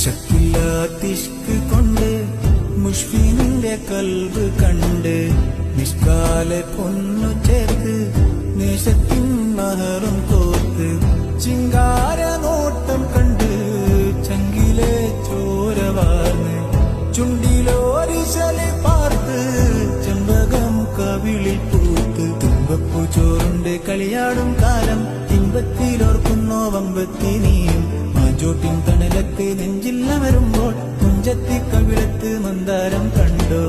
ശക്തില്ലാത്തിഷ്ക് കൊണ്ട് മുഷ്ഫീനിന്റെ കൽബ് കണ്ട് നിഷ്കാലെ പൊന്നു ചേർത്ത് നേശത്തിൻ മഹറും കോർത്ത് ചിങ്കാര നോട്ടം കണ്ട് ചങ്കിലെ ചോര വാർന്ന് ചുണ്ടിലോരിശലെ പാർത്ത് ചെമ്പകം കവിളിൽ പൂത്ത് തുമ്പപ്പൂ ചോറുണ്ട് കളിയാടും കാലം ഇമ്പത്തിലോർക്കുന്നോ വമ്പത്തിനിയും മാഞ്ചോട്ടിൻ തണലത്ത് നെഞ്ചില്ല വരുമ്പോൾ കുഞ്ചത്തി കവിളത്ത് മന്ദാരം കണ്ടോ.